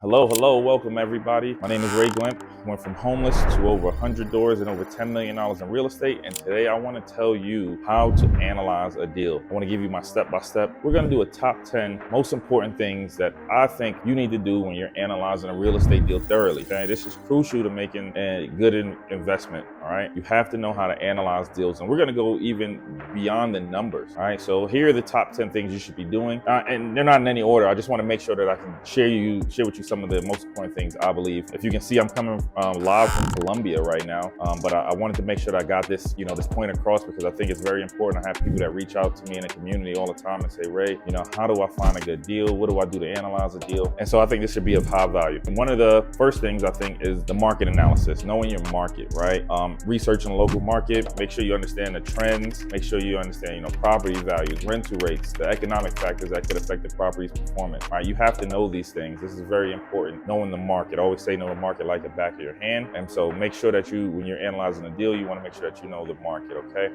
Hello, welcome everybody. My name is Glymph. Went from homeless to over 100 doors and over $10 million in real estate. And today I want to tell you how to analyze a deal. I want to give you my step-by-step. We're going to do a top 10 most important things that I think you need to do when you're analyzing a real estate deal thoroughly. Okay? This is crucial to making a good investment. All right. You have to know how to analyze deals. And we're going to go even beyond the numbers. All right. So here are the top 10 things you should be doing. And they're not in any order. I just want to make sure that I can share with you some of the most important things I believe. If you can see, I'm coming live from Colombia right now, but I wanted to make sure that I got this, this point across because I think it's very important. I have people that reach out to me in the community all the time and say, Ray, how do I find a good deal? What do I do to analyze a deal? And so I think this should be of high value. And one of the first things I think is the market analysis, knowing your market, right? Researching the local market, make sure you understand the trends, make sure you understand, property values, rental rates, the economic factors that could affect the property's performance, right? You have to know these things. This is very important, knowing the market. I always say know the market like the back of your hand. And so make sure that when you're analyzing a deal, you want to make sure that you know the market, okay?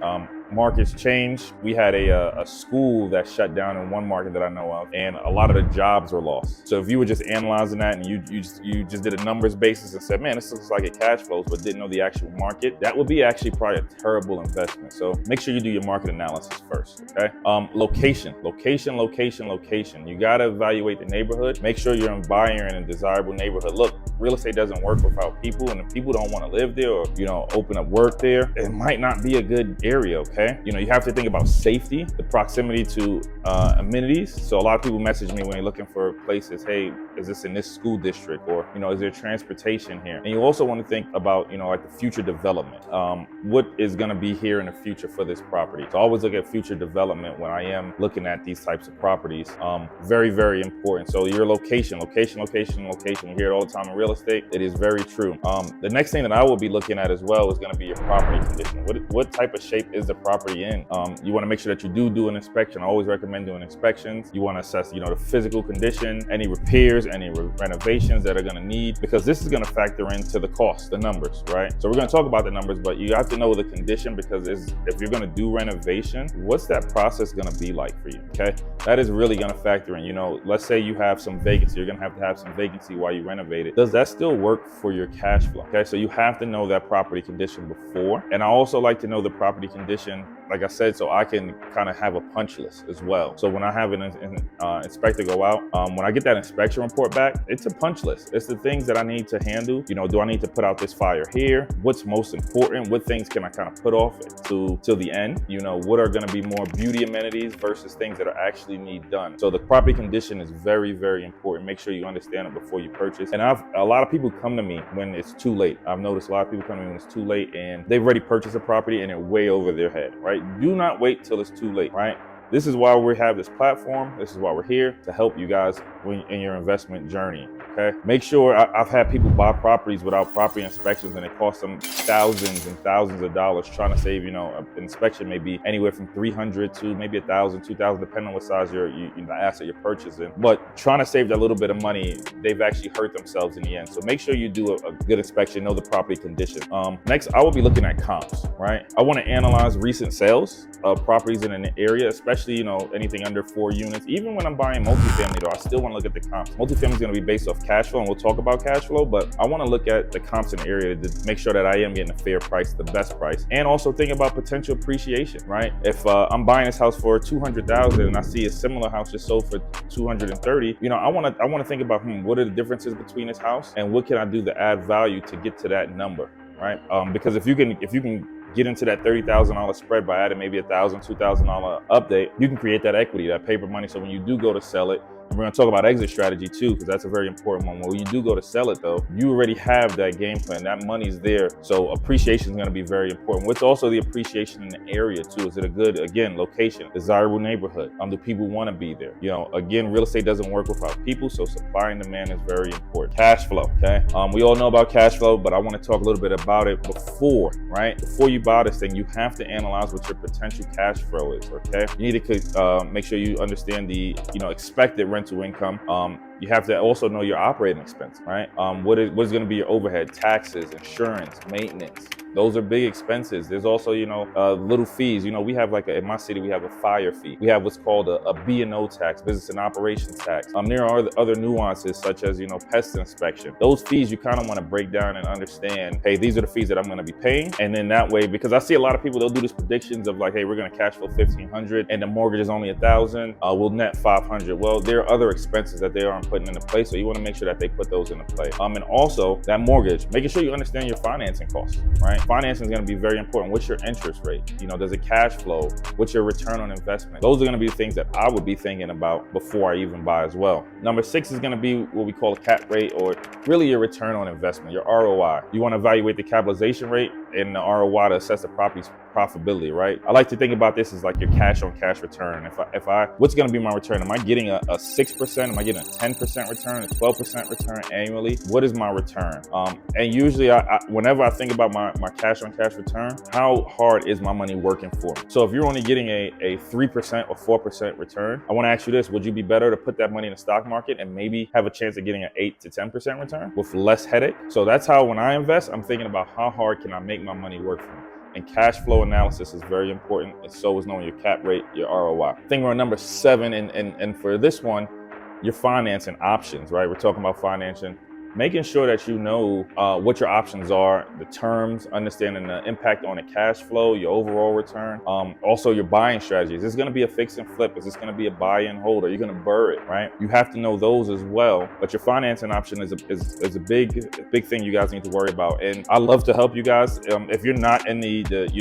Markets change. We had a school that shut down in one market that I know of, and a lot of the jobs were lost. So if you were just analyzing that and you just did a numbers basis and said, man, this looks like it cash flows, but didn't know the actual market, that would be actually probably a terrible investment. So make sure you do your market analysis first, okay? Location. You got to evaluate the neighborhood. Make sure you're buying in a desirable neighborhood. Look, real estate doesn't work without people, and if people don't want to live there or, open up work there, it might not be a good area, okay? You have to think about safety, the proximity to amenities. So a lot of people message me when they're looking for places, hey, is this in this school district? Or, is there transportation here? And you also want to think about, like the future development. What is going to be here in the future for this property? So always look at future development when I am looking at these types of properties. Very, very important. So your location. We hear it all the time in real estate. It is very true. The next thing that I will be looking at as well is going to be your property condition. What type of shape is the property in? You want to make sure that you do an inspection. I always recommend doing inspections. You want to assess, the physical condition, any repairs, any renovations that are going to need, because this is going to factor into the cost, the numbers, right? So we're going to talk about the numbers, but you have to know the condition, because if you're going to do renovation, what's that process going to be like for you? Okay, that is really going to factor in. Let's say you have some vacancy. You're going to have some vacancy while you renovate it. Does that still work for your cash flow? Okay, so you have to know that property condition before. And I also like to know the property condition, like I said, so I can kind of have a punch list as well. So when I have an inspector go out, when I get that inspection report back, it's a punch list. It's the things that I need to handle. Do I need to put out this fire here? What's most important? What things can I kind of put off till the end? What are going to be more beauty amenities versus things that are actually need done? So the property condition is very, very important. Make sure you understand it before you purchase. And a lot of people come to me when it's too late. I've noticed a lot of people come to me when it's too late and they've already purchased a property and they're way over their head, right? Do not wait till it's too late, right? This is why we have this platform. This is why we're here, to help you guys in your investment journey. Okay. Make sure I've had people buy properties without property inspections, and it costs them thousands and thousands of dollars trying to save. An inspection may be anywhere from $300 to maybe $1,000, $2,000, depending on what size the asset you're purchasing. But trying to save that little bit of money, they've actually hurt themselves in the end. So make sure you do a good inspection, know the property condition. Next, I will be looking at comps. Right. I want to analyze recent sales of properties in an area, especially anything under 4 units. Even when I'm buying multifamily, though, I still want to look at the comps. Multifamily is going to be based off cash flow, and we'll talk about cash flow, but I want to look at the comps in the area to make sure that I am getting a fair price, the best price, and also think about potential appreciation, right? If I'm buying this house for $200,000 and I see a similar house just sold for $230,000, I want to think about what are the differences between this house and what can I do to add value to get to that number, right? Because if you can get into that $30,000 spread by adding maybe $1,000, $2,000 update, you can create that equity, that paper money. So when you do go to sell it, and we're going to talk about exit strategy too, because that's a very important one. When you do go to sell it though, you already have that game plan. That money's there. So appreciation is going to be very important. What's also the appreciation in the area too? Is it a good, again, location, desirable neighborhood? Do people want to be there? Again, real estate doesn't work without people. So supply and demand is very important. Cash flow, okay? We all know about cash flow, but I want to talk a little bit about it before, right? Before you buy this thing, you have to analyze what your potential cash flow is, okay? You need to make sure you understand the, expected rental income. You have to also know your operating expense, right? What is going to be your overhead, taxes, insurance, maintenance. Those are big expenses. There's also, little fees. We have in my city, we have a fire fee. We have what's called a B&O tax, business and operations tax. There are other nuances such as, pest inspection. Those fees you kind of want to break down and understand, hey, these are the fees that I'm going to be paying. And then that way, because I see a lot of people, they'll do these predictions of like, hey, we're going to cash flow 1,500 and the mortgage is only 1,000. We'll net 500. Well, there are other expenses that they aren't putting into place. So you want to make sure that they put those into play. And also that mortgage, making sure you understand your financing costs, right? Financing is going to be very important. What's your interest rate? Does it cash flow? What's your return on investment? Those are going to be the things that I would be thinking about before I even buy as well. Number 6 is going to be what we call a cap rate, or really your return on investment, your ROI. You want to evaluate the capitalization rate and the ROI to assess the property's profitability, right? I like to think about this as like your cash on cash return. If I what's going to be my return? Am I getting a 6%? Am I getting a 10% return, a 12% return annually? What is my return? And usually whenever I think about my cash on cash return, how hard is my money working for me? So if you're only getting a 3% or 4% return, I want to ask you this: would you be better to put that money in the stock market and maybe have a chance of getting an 8 to 10% return with less headache? So that's how, when I invest, I'm thinking about how hard can I make my money work for me. And cash flow analysis is very important, and so is knowing your cap rate, your ROI. I think we're on number 7, and for this one, your financing options, right? We're talking about financing. Making sure that you know what your options are, the terms, understanding the impact on the cash flow, your overall return, also your buying strategies. Is this going to be a fix and flip? Is this going to be a buy and hold? Are you going to BRRRR it, right? You have to know those as well. But your financing option is a big thing you guys need to worry about. And I love to help you guys. If you're not in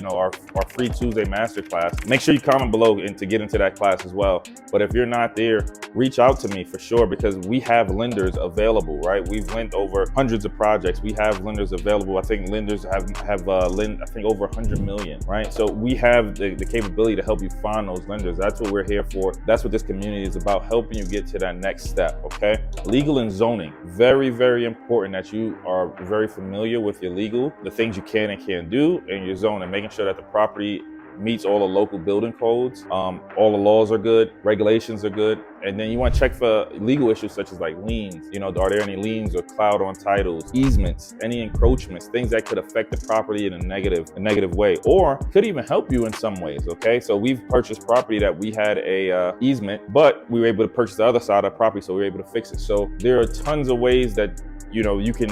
our free Tuesday masterclass, make sure you comment below to get into that class as well. But if you're not there, reach out to me for sure, because we have lenders available, right? We've lent over hundreds of projects. We have lenders available. I think lenders have lend, I think, over 100 million, right? So we have the capability to help you find those lenders. That's what we're here for. That's what this community is about, helping you get to that next step, okay? Legal and zoning, very, very important that you are very familiar with your legal, the things you can and can't do, and your zoning, making sure that the property meets all the local building codes. All the laws are good, regulations are good. And then you want to check for legal issues such as like liens. Are there any liens or cloud on titles, easements, any encroachments, things that could affect the property in a negative way, or could even help you in some ways, okay? So we've purchased property that we had a easement, but we were able to purchase the other side of the property, so we were able to fix it. So there are tons of ways that you can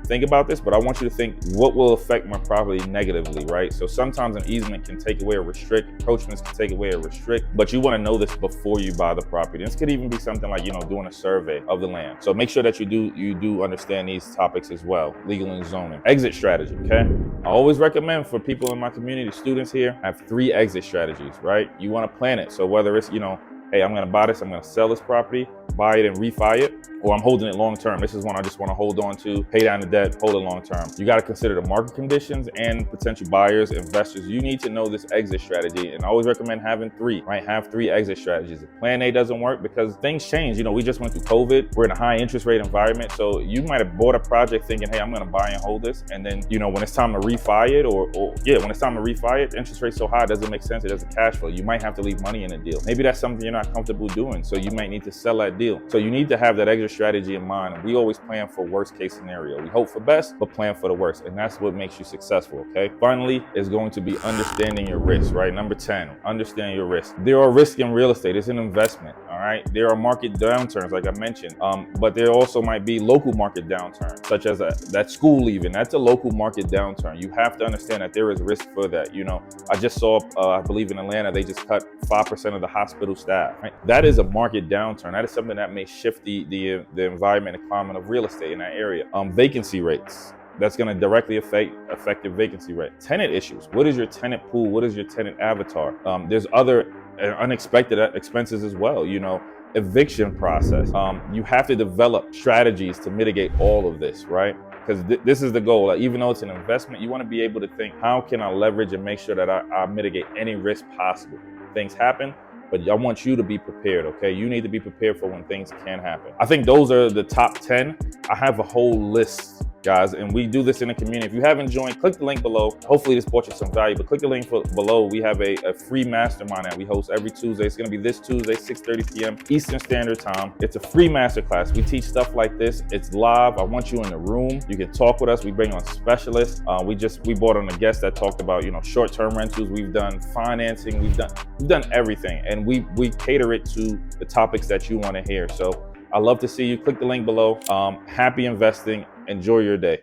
think about this, but I want you to think, what will affect my property negatively, right? So sometimes an easement can take away or restrict, encroachments can take away or restrict, but you want to know this before you buy the property. This could even be something like, doing a survey of the land. So make sure that you do understand these topics as well, legal and zoning. Exit strategy, okay? I always recommend for people in my community, students here, have 3 exit strategies, right? You want to plan it. So whether it's, hey, I'm going to buy this, I'm going to sell this property, buy it and refi it, or I'm holding it long term. This is one I just want to hold on to, pay down the debt, hold it long term. You got to consider the market conditions and potential buyers, investors. You need to know this exit strategy, and I always recommend having 3, right? Have 3 exit strategies. If plan A doesn't work, because things change. We just went through COVID. We're in a high interest rate environment, so you might have bought a project thinking, hey, I'm going to buy and hold this, and then when it's time to refi it, when it's time to refi it, the interest rate's so high, it doesn't make sense. It doesn't cash flow. You might have to leave money in a deal. Maybe that's something you're not comfortable doing, so you might need to sell that deal. So you need to have that exit strategy in mind. And we always plan for worst case scenario. We hope for best, but plan for the worst. And that's what makes you successful, okay? Finally, is going to be understanding your risk, right? Number 10, understand your risk. There are risks in real estate. It's an investment, all right? There are market downturns, like I mentioned, but there also might be local market downturns, such as that school leaving. That's a local market downturn. You have to understand that there is risk for that. I just saw, I believe in Atlanta, they just cut 5% of the hospital staff, right? That is a market downturn. That is something that may shift the environment and climate of real estate in that area. Vacancy rates. That's going to directly affect your vacancy rate. Tenant issues. What is your tenant pool? What is your tenant avatar? There's other unexpected expenses as well. Eviction process. You have to develop strategies to mitigate all of this, right? Because this is the goal. Even though it's an investment, you want to be able to think, how can I leverage and make sure that I mitigate any risk possible? Things happen, but I want you to be prepared, okay? You need to be prepared for when things can happen. I think those are the top 10. I have a whole list guys, and we do this in the community. If you haven't joined, click the link below. Hopefully this brought you some value, but click the link below. We have a free mastermind that we host every Tuesday. It's gonna be this Tuesday, 6:30 p.m. Eastern Standard Time. It's a free masterclass. We teach stuff like this. It's live. I want you in the room. You can talk with us. We bring on specialists. We brought on a guest that talked about, short-term rentals. We've done financing. We've done everything, and we cater it to the topics that you want to hear. So I love to see you. Click the link below. Happy investing. Enjoy your day.